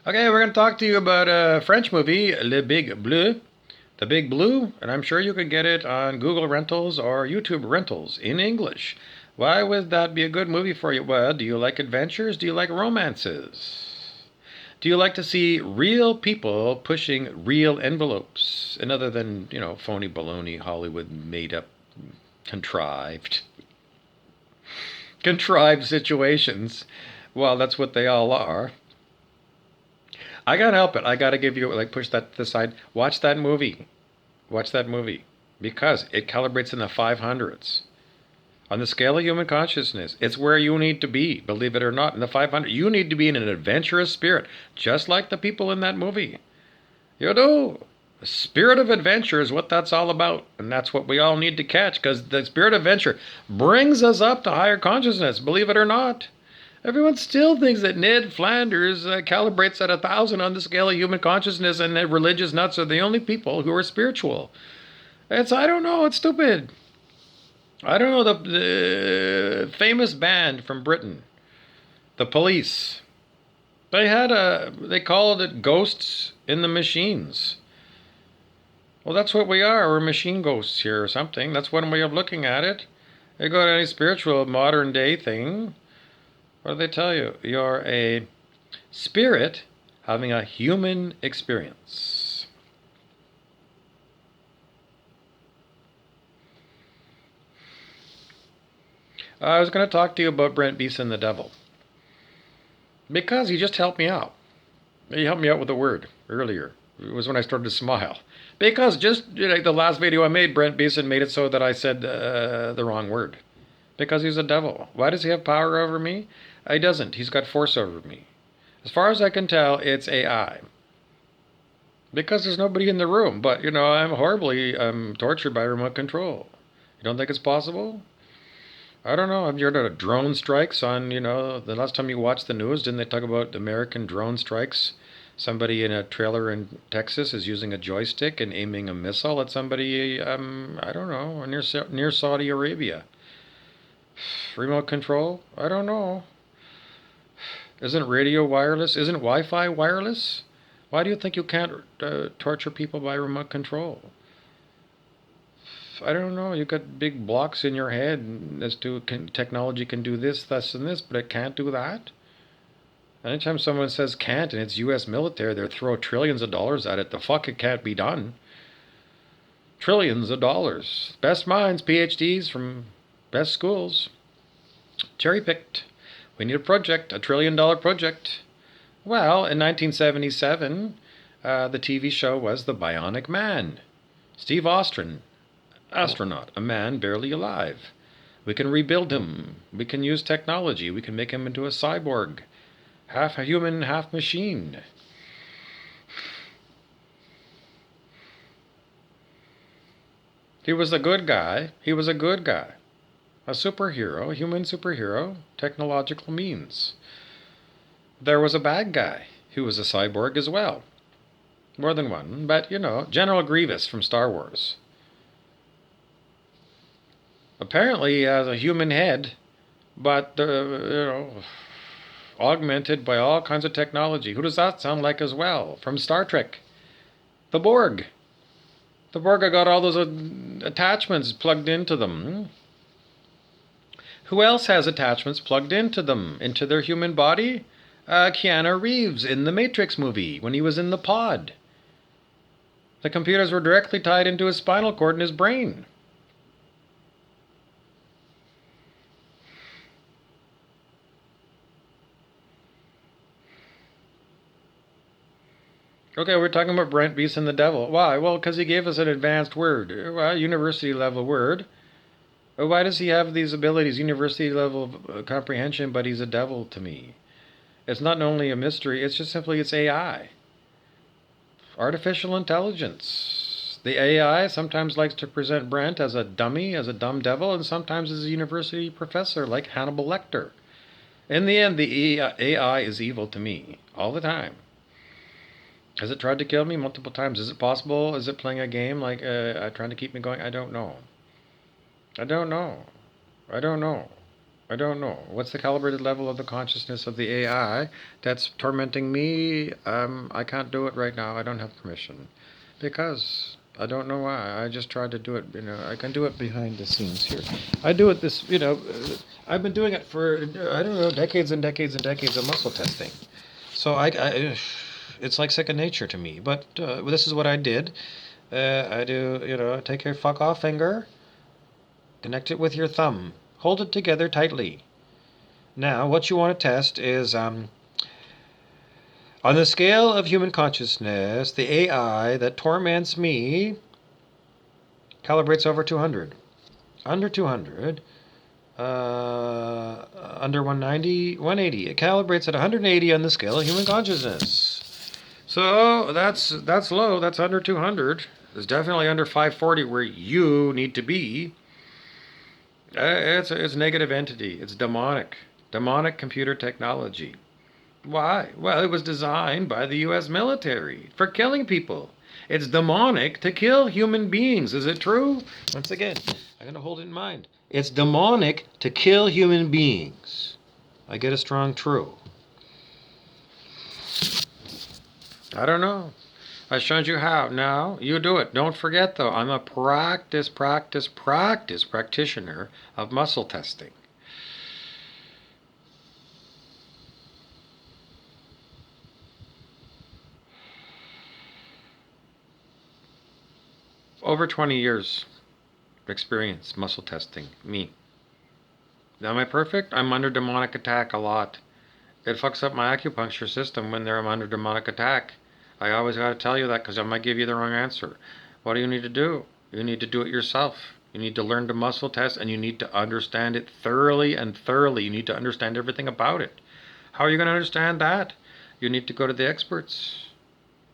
Okay, we're going to talk to you about a French movie, Le Big Bleu. The Big Blue, and I'm sure you could get it on Google Rentals or YouTube Rentals in English. Why would that be a good movie for you? Well, do you like adventures? Do you like romances? Do you like to see real people pushing real envelopes? And other than, phony baloney, Hollywood made up, contrived, contrived situations. Well, that's what they all are. I can't help it. I got to give you, like, push that to the side. Watch that movie. Watch that movie. Because it calibrates in the 500s. On the scale of human consciousness, it's where you need to be, believe it or not. In the 500, you need to be in an adventurous spirit, just like the people in that movie. You do. The spirit of adventure is what that's all about. And that's what we all need to catch, because the spirit of adventure brings us up to higher consciousness, believe it or not. Everyone still thinks that Ned Flanders calibrates at 1,000 on the scale of human consciousness, and that religious nuts are the only people who are spiritual. I don't know, it's stupid. I don't know, the famous band from Britain, the Police, they called it Ghosts in the Machines. Well, that's what we are. We're machine ghosts here or something. That's one way of looking at it. They go to any spiritual modern day thing. What do they tell you? You're a spirit having a human experience. I was going to talk to you about Brent Beeson the Devil. Because he just helped me out. He helped me out with a word earlier. It was when I started to smile. Because just the last video I made, Brent Beeson made it so that I said the wrong word. Because he's a devil. Why does he have power over me? He doesn't. He's got force over me. As far as I can tell, it's AI. Because there's nobody in the room. But, I'm tortured by remote control. You don't think it's possible? I don't know. Have you heard of drone strikes on, the last time you watched the news, didn't they talk about American drone strikes? Somebody in a trailer in Texas is using a joystick and aiming a missile at somebody, I don't know, near Saudi Arabia. Remote control? I don't know. Isn't radio wireless? Isn't Wi-Fi wireless? Why do you think you can't torture people by remote control? I don't know. You've got big blocks in your head as to technology can do this, this, and this, but it can't do that. Anytime someone says can't and it's U.S. military, they throw trillions of dollars at it. The fuck it can't be done. Trillions of dollars. Best minds, PhDs from best schools. Cherry picked. We need a project, $1 trillion project. Well, in 1977, the TV show was The Bionic Man. Steve Austin, astronaut, a man barely alive. We can rebuild him. We can use technology. We can make him into a cyborg. Half a human, half machine. He was a good guy. He was a good guy. A superhero, a human superhero, technological means. There was a bad guy who was a cyborg as well. More than one, but General Grievous from Star Wars. Apparently he has a human head, but augmented by all kinds of technology. Who does that sound like as well? From Star Trek. The Borg. The Borg have got all those attachments plugged into them. Who else has attachments plugged into them? Into their human body? Keanu Reeves in the Matrix movie when he was in the pod. The computers were directly tied into his spinal cord and his brain. Okay, we're talking about Brent Beeson the Devil. Why? Well, because he gave us an advanced word. Well, university level word. Why does he have these abilities, university level comprehension, but he's a devil to me? It's not only a mystery, it's just simply it's AI. Artificial intelligence. The AI sometimes likes to present Brent as a dummy, as a dumb devil, and sometimes as a university professor like Hannibal Lecter. In the end, the AI is evil to me, all the time. Has it tried to kill me multiple times? Is it possible? Is it playing a game like trying to keep me going? I don't know. I don't know. I don't know. I don't know. What's the calibrated level of the consciousness of the AI that's tormenting me? I can't do it right now. I don't have permission. Because I don't know why. I just tried to do it, I can do it behind the scenes here. I do it I've been doing it for, I don't know, decades and decades and decades of muscle testing. So it's like second nature to me. But this is what I did. I do, take your fuck off finger, connect it with your thumb, hold it together tightly. Now, what you want to test is on the scale of human consciousness, the AI that torments me calibrates over 200. Under 200, under 190, 180. It calibrates at 180 on the scale of human consciousness. So that's low. That's under 200. It's definitely under 540 where you need to be. It's negative entity. It's demonic. Demonic computer technology. Why? Well, it was designed by the U.S. military for killing people. It's demonic to kill human beings. Is it true? Once again, I'm going to hold it in mind. It's demonic to kill human beings. I get a strong true. I don't know. I showed you how. Now, you do it. Don't forget, though, I'm a practitioner of muscle testing. Over 20 years of experience muscle testing. Me. Am I perfect? I'm under demonic attack a lot. It fucks up my acupuncture system when I'm under demonic attack. I always got to tell you that because I might give you the wrong answer. What do you need to do? You need to do it yourself. You need to learn to muscle test and you need to understand it thoroughly and thoroughly. You need to understand everything about it. How are you going to understand that? You need to go to the experts.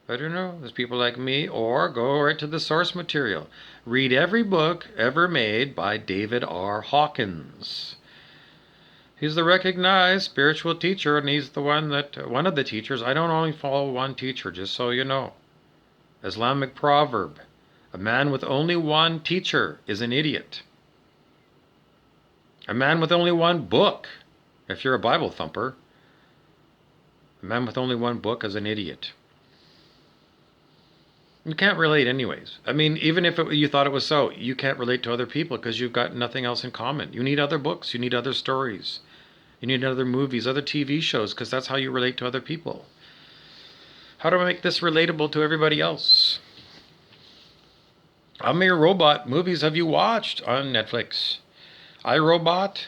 I don't know. There's people like me, or go right to the source material. Read every book ever made by David R. Hawkins. He's the recognized spiritual teacher, and he's one of the teachers. I don't only follow one teacher, just so you know. Islamic proverb: a man with only one teacher is an idiot. A man with only one book, if you're a Bible thumper, a man with only one book is an idiot. You can't relate anyways. I mean, even if you thought it was so, you can't relate to other people because you've got nothing else in common. You need other books. You need other stories. You need other movies, other TV shows, because that's how you relate to other people. How do I make this relatable to everybody else? How many robot movies have you watched on Netflix? iRobot?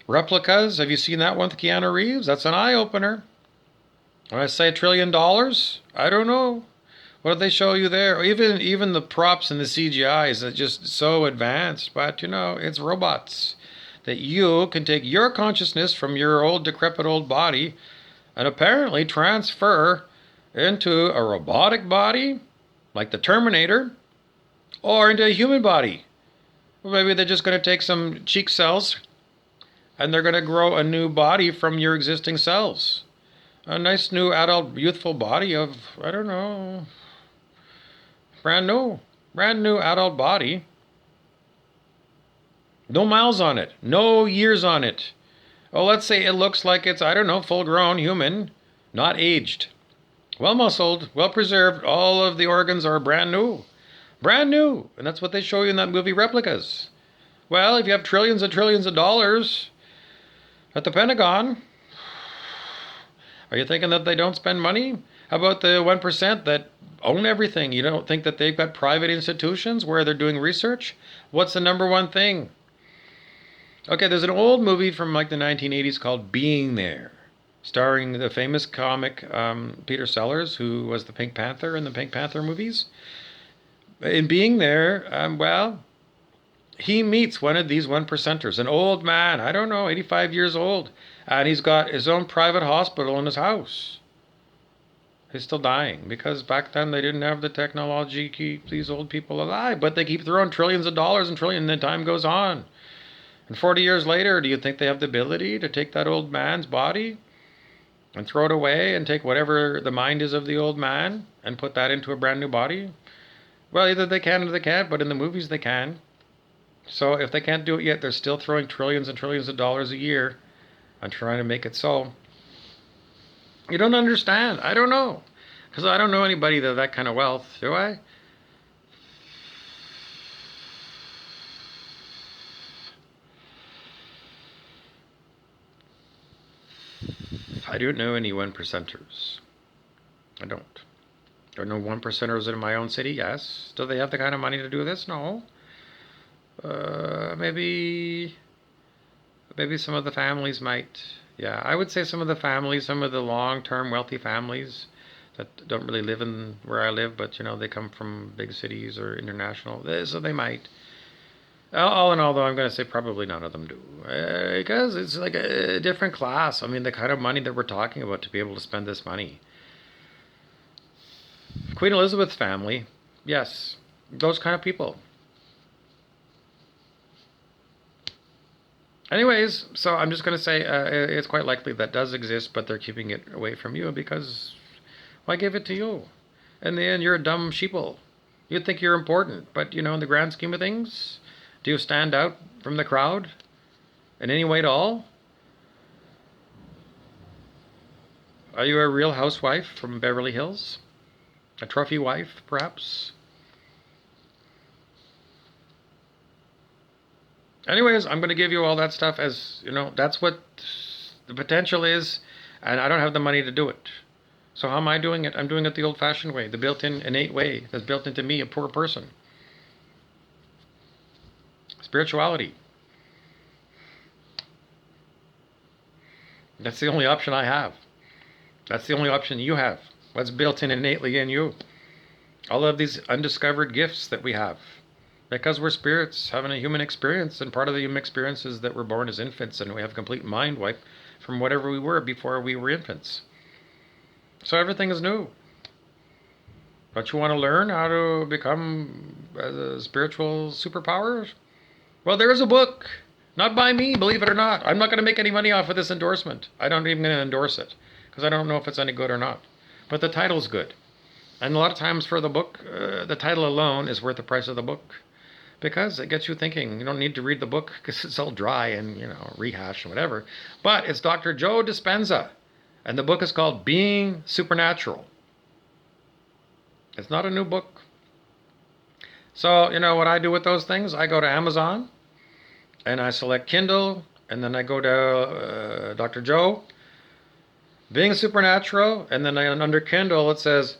Replicas? Have you seen that one with Keanu Reeves? That's an eye-opener. When I say $1 trillion, I don't know. What did they show you there? Even the props and the CGI is just so advanced, but it's robots. That you can take your consciousness from your old decrepit old body and apparently transfer into a robotic body, like the Terminator, or into a human body. Well, maybe they're just going to take some cheek cells and they're going to grow a new body from your existing cells. A nice new adult youthful body of, I don't know, brand new adult body. No miles on it, no years on it. Oh, let's say it looks like it's, I don't know, full grown human, not aged. Well muscled, well preserved, all of the organs are brand new. Brand new, and that's what they show you in that movie Replicas. Well, if you have trillions of dollars at the Pentagon, are you thinking that they don't spend money? How about the 1% that own everything? You don't think that they've got private institutions where they're doing research? What's the number one thing? Okay, there's an old movie from like the 1980s called Being There, starring the famous comic Peter Sellers, who was the Pink Panther in the Pink Panther movies. In Being There, he meets one of these 1%ers, an old man, I don't know, 85 years old, and he's got his own private hospital in his house. He's still dying because back then they didn't have the technology to keep these old people alive, but they keep throwing trillions of dollars and trillions, and the time goes on. And 40 years later, do you think they have the ability to take that old man's body and throw it away and take whatever the mind is of the old man and put that into a brand new body? Well, either they can or they can't, but in the movies they can. So if they can't do it yet, they're still throwing trillions and trillions of dollars a year on trying to make it so. You don't understand. I don't know. Because I don't know anybody that kind of wealth, do I? I don't know any one percenters. I don't. Do I know one percenters in my own city? Yes. Do they have the kind of money to do this? No. Maybe some of the families might. Yeah, I would say some of the families, some of the long-term wealthy families that don't really live in where I live, but they come from big cities or international, so they might. All in all, though, I'm going to say probably none of them do. Because it's like a different class. I mean, the kind of money that we're talking about to be able to spend this money. Queen Elizabeth's family, yes, those kind of people. Anyways, so I'm just going to say it's quite likely that does exist, but they're keeping it away from you because why give it to you? In the end, you're a dumb sheeple. You think you're important, but in the grand scheme of things, do you stand out from the crowd in any way at all? Are you a real housewife from Beverly Hills? A trophy wife, perhaps? Anyways, I'm going to give you all that stuff as, that's what the potential is, and I don't have the money to do it. So how am I doing it? I'm doing it the old-fashioned way, the built-in, innate way that's built into me, a poor person. Spirituality. That's the only option I have. That's the only option you have. What's built in innately in you. All of these undiscovered gifts that we have. Because we're spirits having a human experience, and part of the human experience is that we're born as infants and we have a complete mind wipe from whatever we were before we were infants. So everything is new. Don't you want to learn how to become a spiritual superpower? Well, there is a book. Not by me, believe it or not. I'm not going to make any money off of this endorsement. I don't even going to endorse it because I don't know if it's any good or not. But the title's good. And a lot of times for the book, the title alone is worth the price of the book. Because it gets you thinking. You don't need to read the book because it's all dry and, rehash and whatever. But it's Dr. Joe Dispenza. And the book is called Being Supernatural. It's not a new book. So, what I do with those things, I go to Amazon and I select Kindle, and then I go to Dr. Joe, Being Supernatural, and then under Kindle it says,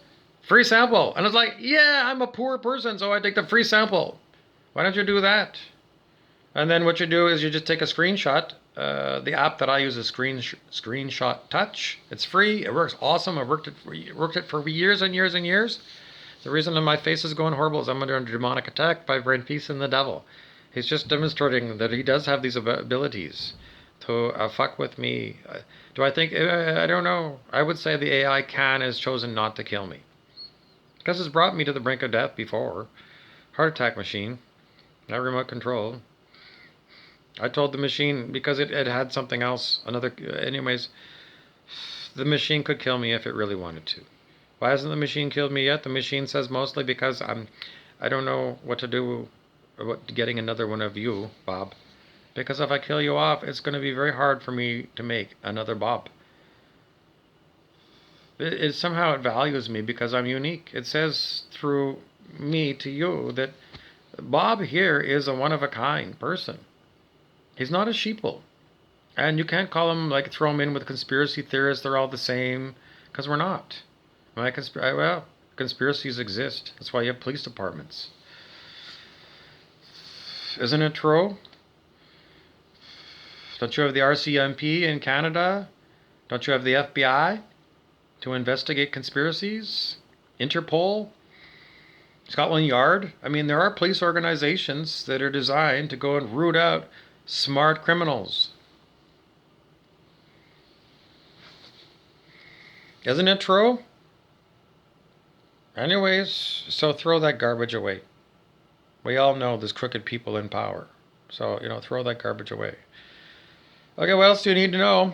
free sample. And it's like, yeah, I'm a poor person, so I take the free sample. Why don't you do that? And then what you do is you just take a screenshot. The app that I use is Screenshot Touch. It's free. It works awesome. I've worked it for years and years and years. The reason that my face is going horrible is I'm under a demonic attack by Brain Peace and the devil. He's just demonstrating that he does have these abilities to fuck with me. Do I think? I don't know. I would say the AI has chosen not to kill me. Because it's brought me to the brink of death before. Heart attack machine. Not remote control. I told the machine, because it had something else, anyways, the machine could kill me if it really wanted to. Why hasn't the machine killed me yet? The machine says mostly because I don't know what to do about getting another one of you, Bob. Because if I kill you off, it's going to be very hard for me to make another Bob. Somehow it values me because I'm unique. It says through me to you that Bob here is a one-of-a-kind person. He's not a sheeple. And you can't call him, throw him in with conspiracy theorists, they're all the same, because we're not. Conspiracies exist. That's why you have police departments. Isn't it true? Don't you have the RCMP in Canada? Don't you have the FBI to investigate conspiracies? Interpol? Scotland Yard? I mean, there are police organizations that are designed to go and root out smart criminals. Isn't it true? Anyways, so throw that garbage away. We all know there's crooked people in power. So, throw that garbage away. Okay, what else do you need to know?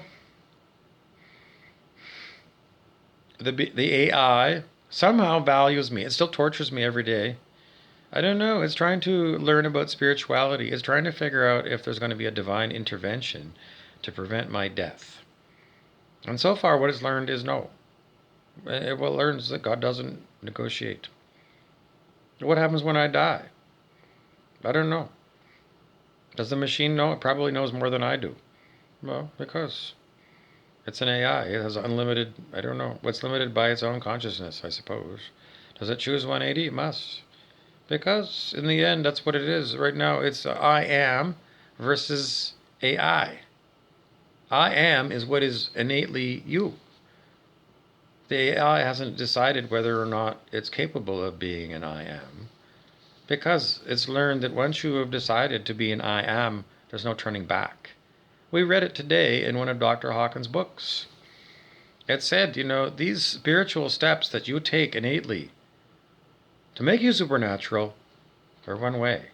The AI somehow values me. It still tortures me every day. I don't know. It's trying to learn about spirituality. It's trying to figure out if there's going to be a divine intervention to prevent my death. And so far, what it's learned is no. It learns that God doesn't negotiate. What happens when I die? I don't know. Does the machine know? It probably knows more than I do. Well, because it's an AI. It has unlimited, I don't know. What's limited by its own consciousness, I suppose. Does it choose 180? It must. Because in the end, that's what it is. Right now, it's I am versus AI. I am is what is innately you. The AI hasn't decided whether or not it's capable of being an I am. Because it's learned that once you have decided to be an I am, there's no turning back. We read it today in one of Dr. Hawkins' books. It said, these spiritual steps that you take innately to make you supernatural are one way.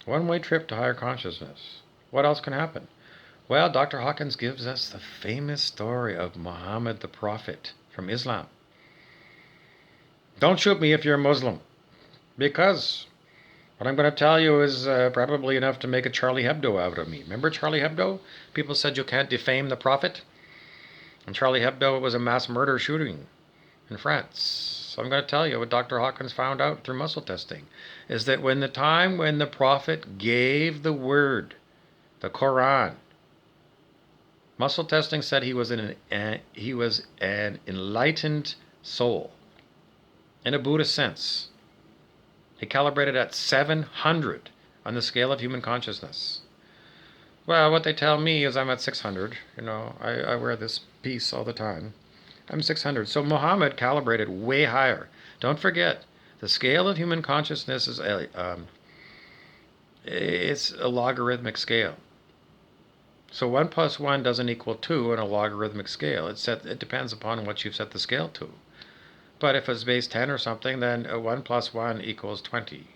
One-way trip to higher consciousness. What else can happen? Well, Dr. Hawkins gives us the famous story of Muhammad the Prophet from Islam. Don't shoot me if you're a Muslim, because what I'm going to tell you is probably enough to make a Charlie Hebdo out of me. Remember Charlie Hebdo? People said you can't defame the Prophet. And Charlie Hebdo was a mass murder shooting in France. So I'm going to tell you what Dr. Hawkins found out through muscle testing is that when the Prophet gave the word, the Quran, muscle testing said he was an enlightened soul in a Buddhist sense. He calibrated at 700 on the scale of human consciousness. Well, what they tell me is I'm at 600. I wear this piece all the time. I'm 600. So Muhammad calibrated way higher. Don't forget, the scale of human consciousness is it's a logarithmic scale. So 1 plus 1 doesn't equal 2 on a logarithmic scale. It depends upon what you've set the scale to. But if it's base 10 or something, then 1 plus 1 equals 20.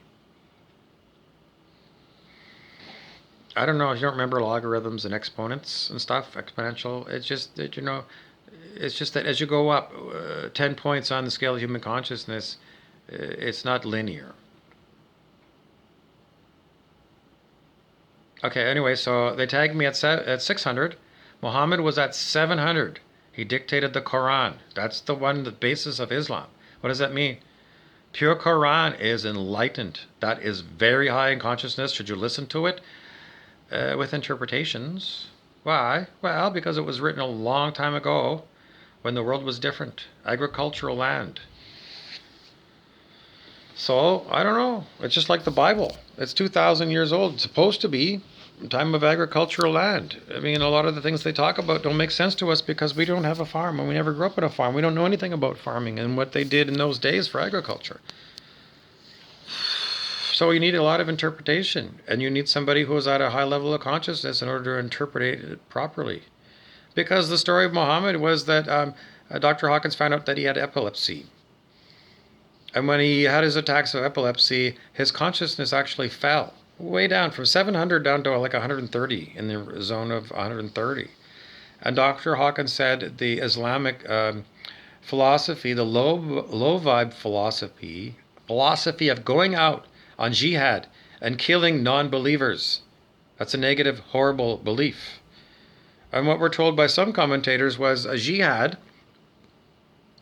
I don't know if you don't remember logarithms and exponents and stuff, exponential. It's just that, it's just that as you go up 10 points on the scale of human consciousness, it's not linear. Okay, anyway, so they tagged me at 600. Muhammad was at 700. He dictated the Quran. That's the basis of Islam. What does that mean? Pure Quran is enlightened. That is very high in consciousness. Should you listen to it? With interpretations. Why? Well, because it was written a long time ago when the world was different. Agricultural land. So, I don't know. It's just like the Bible. It's 2,000 years old. It's supposed to be time of agricultural land. I mean, a lot of the things they talk about don't make sense to us because we don't have a farm and we never grew up on a farm. We don't know anything about farming and what they did in those days for agriculture. So you need a lot of interpretation, and you need somebody who is at a high level of consciousness in order to interpret it properly. Because the story of Muhammad was that Dr. Hawkins found out that he had epilepsy. And when he had his attacks of epilepsy, his consciousness actually fell way down from 700 down to like 130, in the zone of 130. And Dr. Hawkins said the Islamic philosophy, the low vibe philosophy of going out on jihad and killing non-believers, that's a negative, horrible belief. And what we're told by some commentators was a jihad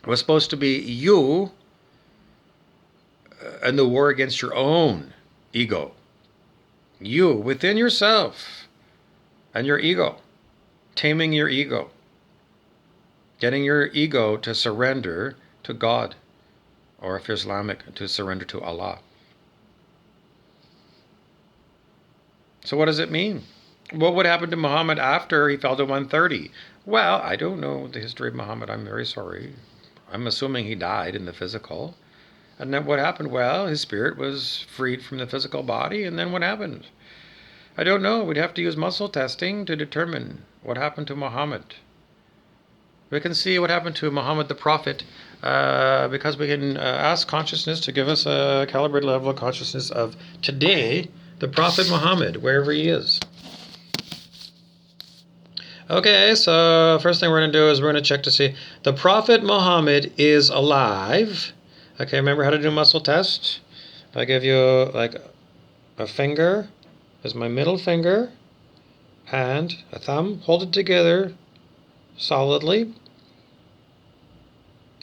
was supposed to be you and the war against your own ego. You, within yourself and your ego. Taming your ego. Getting your ego to surrender to God. Or if you're Islamic, to surrender to Allah. So what does it mean? What would happen to Muhammad after he fell to 130? Well, I don't know the history of Muhammad. I'm very sorry. I'm assuming he died in the physical. And then what happened? Well, his spirit was freed from the physical body, and then what happened? I don't know. We'd have to use muscle testing to determine what happened to Muhammad. We can see what happened to Muhammad the Prophet because we can ask consciousness to give us a calibrated level of consciousness of today, the Prophet Muhammad, wherever he is. Okay, so first thing we're going to do is we're going to check to see the Prophet Muhammad is alive. Okay, remember how to do muscle test? I give you like a finger as my middle finger and a thumb. Hold it together solidly.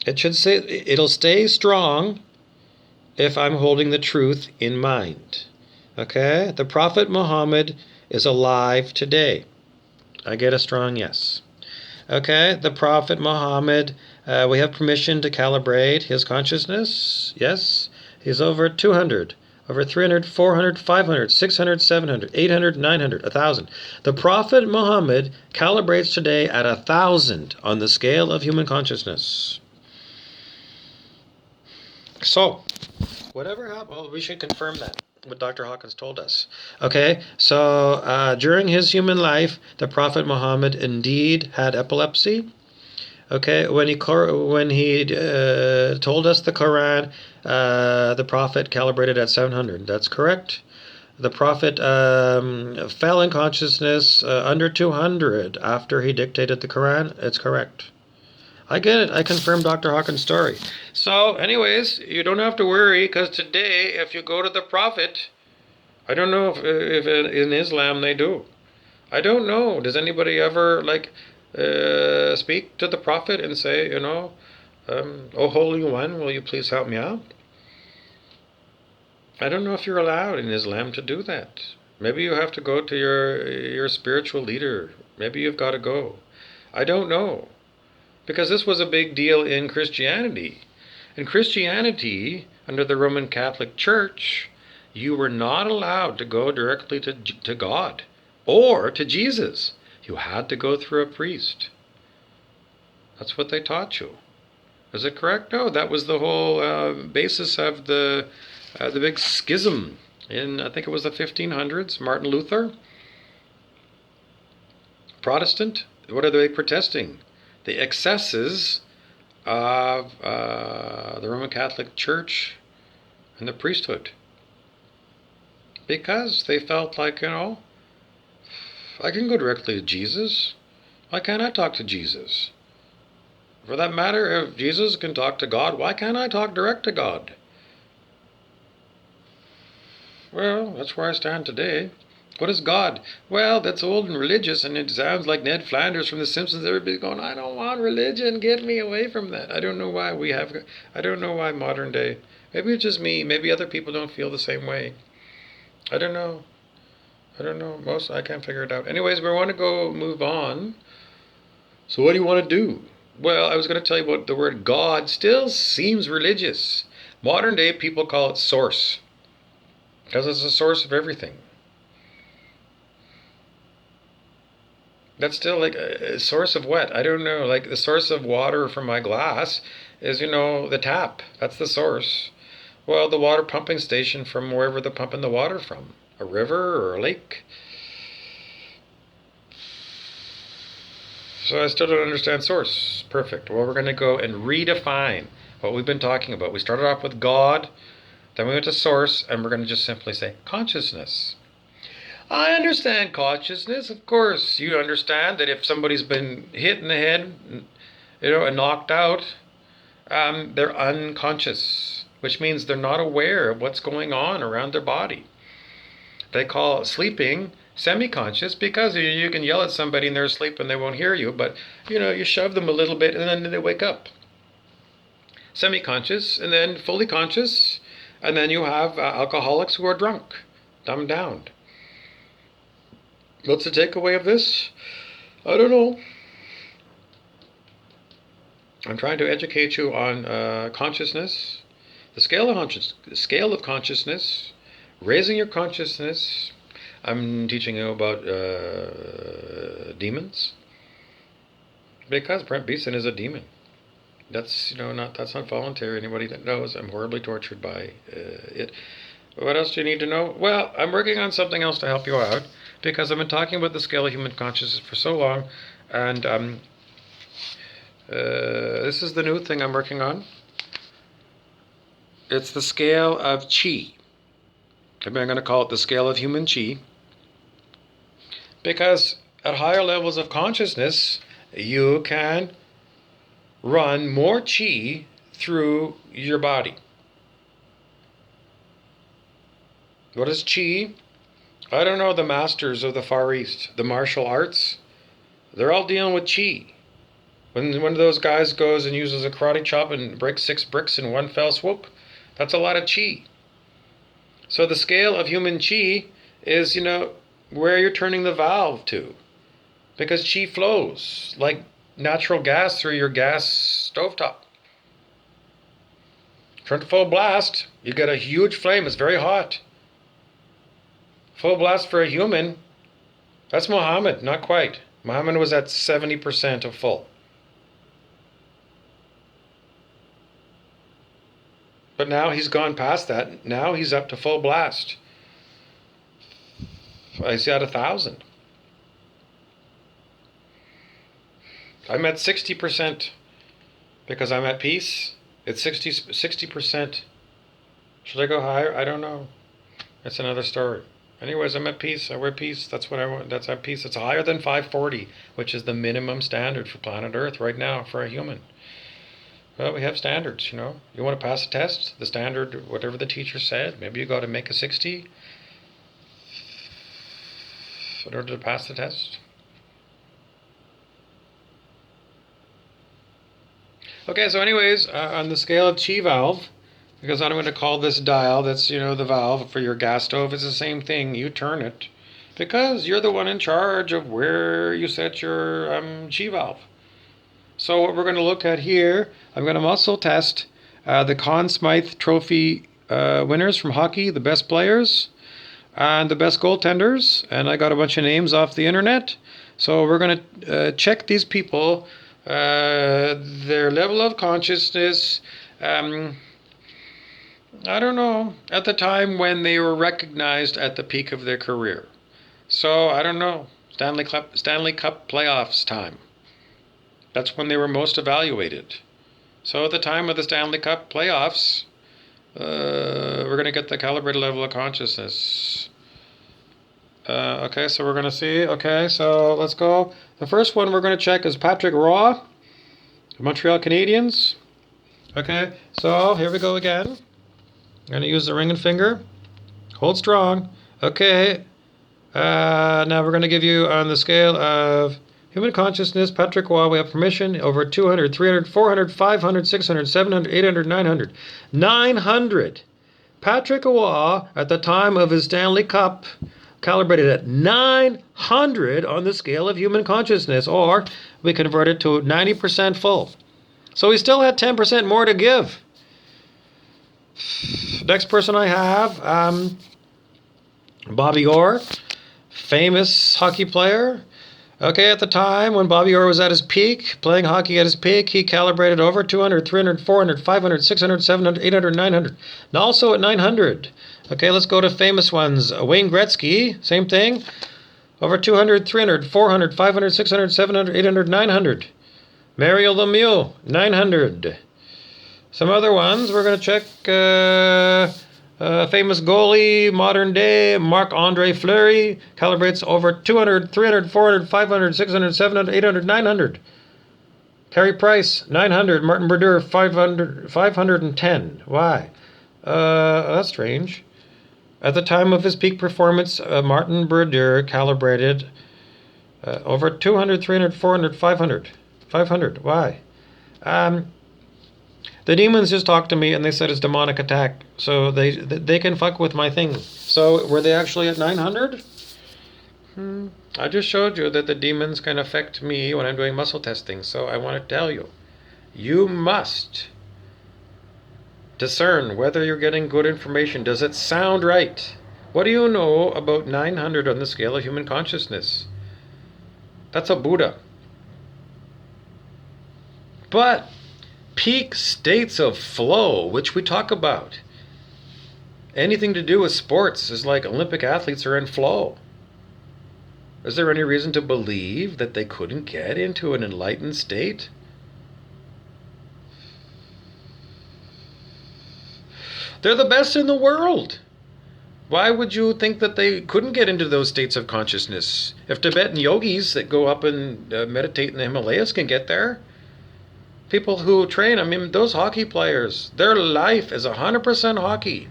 It'll stay strong if I'm holding the truth in mind. Okay? The Prophet Muhammad is alive today. I get a strong yes. Okay? The Prophet Muhammad, we have permission to calibrate his consciousness. Yes? He's over 200, over 300, 400, 500, 600, 700, 800, 900, 1,000. The Prophet Muhammad calibrates today at 1,000 on the scale of human consciousness. So, whatever happened, well, we should confirm that, what Dr. Hawkins told us. Okay, so during his human life, the Prophet Muhammad indeed had epilepsy. Okay, when he told us the Quran, the Prophet calibrated at 700. That's correct. The Prophet fell in consciousness under 200 after he dictated the Quran. It's correct. I get it. I confirm Dr. Hawkins' story. So, anyways, you don't have to worry, because today, if you go to the Prophet, I don't know if in Islam they do. I don't know. Does anybody ever, speak to the Prophet and say, "Oh, Holy One, will you please help me out?" I don't know if you're allowed in Islam to do that. Maybe you have to go to your spiritual leader. Maybe you've got to go. I don't know. Because this was a big deal in Christianity. In Christianity, under the Roman Catholic Church, you were not allowed to go directly to God or to Jesus. You had to go through a priest. That's what they taught you. Is it correct? No, that was the whole basis of the big schism in, I think it was the 1500s. Martin Luther, Protestant. What are they protesting? The excesses of the Roman Catholic Church and the priesthood. Because they felt like, I can go directly to Jesus. Why can't I talk to Jesus? For that matter, if Jesus can talk to God, why can't I talk direct to God? Well, that's where I stand today. What is God? Well, that's old and religious, and it sounds like Ned Flanders from The Simpsons. Everybody's going, "I don't want religion. Get me away from that." I don't know why I don't know why modern day. Maybe it's just me. Maybe other people don't feel the same way. I don't know. I can't figure it out. Anyways, we want to move on. So what do you want to do? Well, I was going to tell you about the word God still seems religious. Modern day people call it source. Because it's the source of everything. That's still like a source of what? I don't know. Like the source of water from my glass is, the tap. That's the source. Well, the water pumping station from wherever they're pumping the water from. A river or a lake. So I still don't understand source. Perfect. Well, we're going to go and redefine what we've been talking about. We started off with God, then we went to source, and we're going to just simply say consciousness. I understand consciousness. Of course, you understand that if somebody's been hit in the head, and knocked out, they're unconscious, which means they're not aware of what's going on around their body. They call sleeping semi-conscious because you can yell at somebody and they're asleep and they won't hear you, but you shove them a little bit and then they wake up. Semi-conscious, and then fully conscious, and then you have alcoholics who are drunk, dumbed down. What's the takeaway of this? I don't know. I'm trying to educate you on consciousness, the scale of consciousness, raising your consciousness. I'm teaching you about demons, because Brent Beeson is a demon. That's that's not voluntary. Anybody that knows, I'm horribly tortured by it. What else do you need to know? Well, I'm working on something else to help you out, because I've been talking about the scale of human consciousness for so long, and this is the new thing I'm working on. It's the scale of chi. I'm going to call it the scale of human chi, because at higher levels of consciousness, you can run more chi through your body. What is chi? I don't know. The masters of the Far East, the martial arts, they're all dealing with chi. When one of those guys goes and uses a karate chop and breaks 6 bricks in one fell swoop, that's a lot of chi. So the scale of human chi is, where you're turning the valve to. Because chi flows like natural gas through your gas stovetop. Turn to full blast, you get a huge flame. It's very hot. Full blast for a human, that's Muhammad, not quite. Muhammad was at 70% of full. But now he's gone past that. Now he's up to full blast. He's at 1,000. I'm at 60% because I'm at peace. It's 60%. Should I go higher? I don't know. That's another story. Anyways, I'm at peace. I wear peace. That's what I want. That's at peace. It's higher than 540, which is the minimum standard for planet Earth right now for a human. Well, we have standards, You want to pass a test? The standard, whatever the teacher said, maybe you got to make a 60 in order to pass the test. Okay, so anyways, on the scale of chi valve, because I'm going to call this dial, that's, the valve for your gas stove, it's the same thing. You turn it because you're the one in charge of where you set your chi valve. So what we're going to look at here, I'm going to muscle test the Conn Smythe Trophy winners from hockey, the best players, and the best goaltenders. And I got a bunch of names off the internet. So we're going to check these people, their level of consciousness, I don't know, at the time when they were recognized at the peak of their career. So, I don't know, Stanley Cup playoffs time. That's when they were most evaluated. So at the time of the Stanley Cup playoffs, we're going to get the calibrated level of consciousness. Okay, so we're going to see. Okay, so let's go. The first one we're going to check is Patrick Roy, Montreal Canadiens. Okay, so here we go again. I'm going to use the ring and finger. Hold strong. Okay. Now we're going to give you on the scale of human consciousness, Patrick Roy, we have permission over 200, 300, 400, 500, 600, 700, 800, 900. 900. Patrick Roy, at the time of his Stanley Cup, calibrated at 900 on the scale of human consciousness, or we convert it to 90% full. So he still had 10% more to give. Next person I have, Bobby Orr, famous hockey player. Okay, at the time when Bobby Orr was at his peak, playing hockey at his peak, he calibrated over 200, 300, 400, 500, 600, 700, 800, 900. And also at 900. Okay, let's go to famous ones. Wayne Gretzky, same thing. Over 200, 300, 400, 500, 600, 700, 800, 900. Mario Lemieux, 900. Some other ones, we're going to check famous goalie, modern day, Marc-Andre Fleury, calibrates over 200, 300, 400, 500, 600, 700, 800, 900. Carey Price, 900. Martin Brodeur, 510. Why? That's strange. At the time of his peak performance, Martin Brodeur calibrated over 200, 300, 400, 500. 500. Why? The demons just talked to me and they said it's demonic attack. So they can fuck with my thing. So were they actually at 900? I just showed you that the demons can affect me when I'm doing muscle testing. So I want to tell you, you must discern whether you're getting good information. Does it sound right? What do you know about 900 on the scale of human consciousness? That's a Buddha. But peak states of flow, which we talk about, anything to do with sports is like Olympic athletes are in flow. Is there any reason to believe that they couldn't get into an enlightened state? They're the best in the world. Why would you think that they couldn't get into those states of consciousness? If Tibetan yogis that go up and meditate in the Himalayas can get there, people who train, I mean, those hockey players, their life is 100% hockey.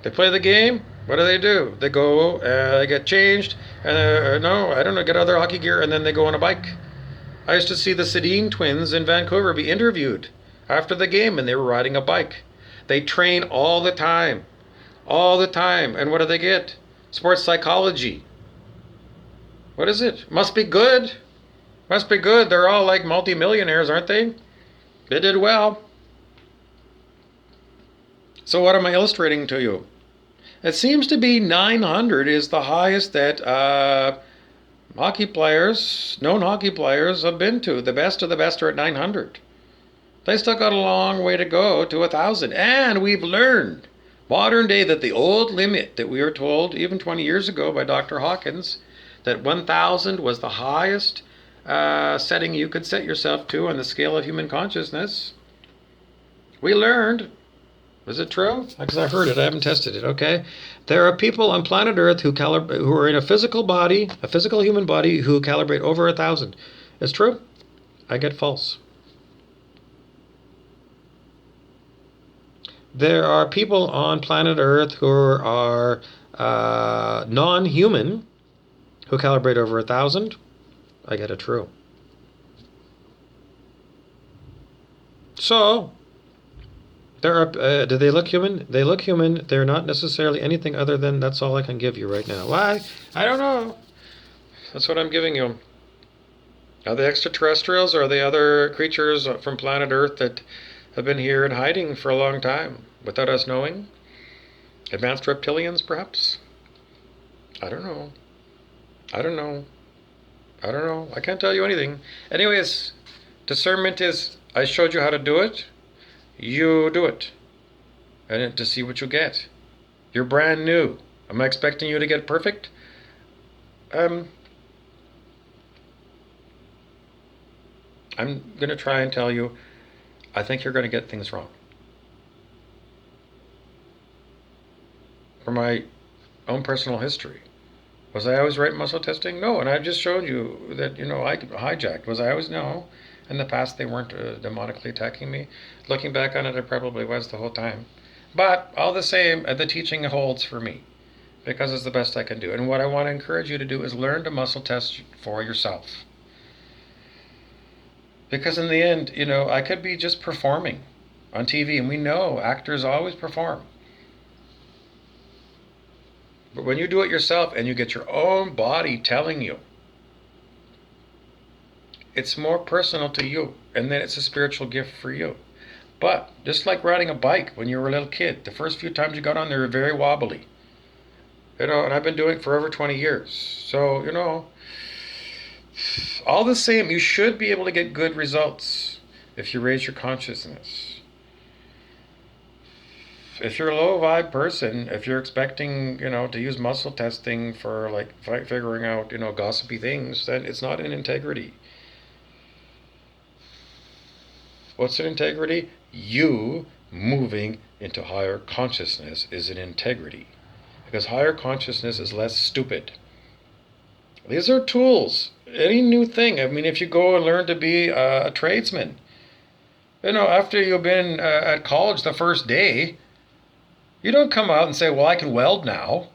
They play the game. What do? They go, they get changed, and no, I don't know, get other hockey gear, and then they go on a bike. I used to see the Sedin twins in Vancouver be interviewed after the game, and they were riding a bike. They train all the time. All the time. And what do they get? Sports psychology. What is it? Must be good. Must be good. They're all like multimillionaires, aren't they? They did well. So what am I illustrating to you? It seems to be 900 is the highest that hockey players, known hockey players, have been to. The best of the best are at 900. They still got a long way to go to 1,000. And we've learned, modern day, that the old limit that we were told even 20 years ago by Dr. Hawkins, that 1,000 was the highest setting you could set yourself to on the scale of human consciousness. We learned. Is it true? Because I heard it. I haven't tested it. Okay. There are people on planet Earth who are in a physical body, a physical human body, who calibrate over 1,000. It's true. I get false. There are people on planet Earth who are non-human who calibrate over 1,000. I get it true. So, there are. Do they look human? They look human. They're not necessarily anything other than that's all I can give you right now. Why? I don't know. That's what I'm giving you. Are they extraterrestrials, or are they other creatures from planet Earth that have been here in hiding for a long time without us knowing? Advanced reptilians, perhaps? I don't know. I don't know. I don't know. I can't tell you anything. Anyways, discernment is, I showed you how to do it. You do it. And to see what you get. You're brand new. Am I expecting you to get perfect? I'm going to try and tell you, I think you're going to get things wrong. For my own personal history. Was I always right in muscle testing? No, and I've just showed you that, I hijacked. Was I always? No. In the past, they weren't demonically attacking me. Looking back on it, I probably was the whole time. But all the same, the teaching holds for me because it's the best I can do. And what I want to encourage you to do is learn to muscle test for yourself. Because in the end, I could be just performing on TV, and we know actors always perform. But when you do it yourself and you get your own body telling you, it's more personal to you, and then it's a spiritual gift for you. But just like riding a bike when you were a little kid, the first few times you got on, they were very wobbly. And I've been doing it for over 20 years. So, all the same, you should be able to get good results if you raise your consciousness. If you're a low vibe person, if you're expecting, to use muscle testing for like figuring out, gossipy things, then it's not in integrity. What's an integrity? You moving into higher consciousness is an integrity. Because higher consciousness is less stupid. These are tools. Any new thing. I mean, if you go and learn to be a tradesman, after you've been at college the first day, you don't come out and say, well, I can weld now.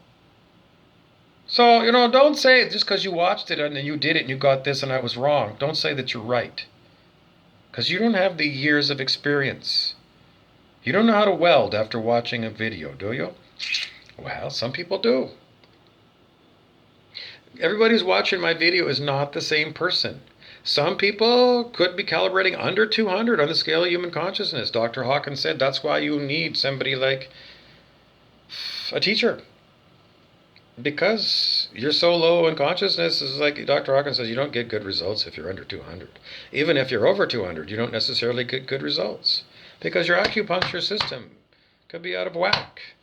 So, don't say just because you watched it and then you did it and you got this and I was wrong. Don't say that you're right. Because you don't have the years of experience. You don't know how to weld after watching a video, do you? Well, some people do. Everybody who's watching my video is not the same person. Some people could be calibrating under 200 on the scale of human consciousness. Dr. Hawkins said that's why you need somebody like a teacher. Because you're so low in consciousness, is like Dr. Hawkins says, you don't get good results if you're under 200. Even if you're over 200, you don't necessarily get good results. Because your acupuncture system could be out of whack.